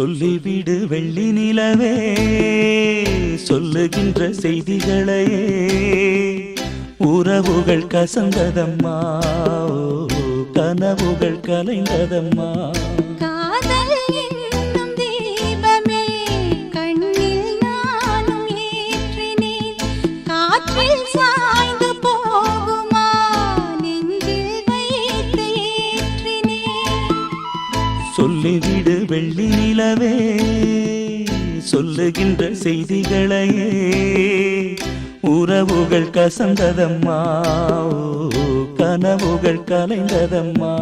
சொல்லிவிடு வெள்ளி நிலவே சொல்லுகின்ற செய்திகளையே உறவுகள் கசந்ததம்மா கனவுகள் கலைந்ததம்மா காதல் என்னும் தீபமே கண்ணில் நானும் ஏற்றினேன் காற்றில் சாய்ந்து போகுமா நெஞ்சில் வைத்து ஏற்றினேன் சொல்லிவிடு வெள்ளி நிலவே சொல்லுகின்ற செய்திகளையே உறவுகள் கசந்ததம்மா கனவுகள் கலைந்ததம்மா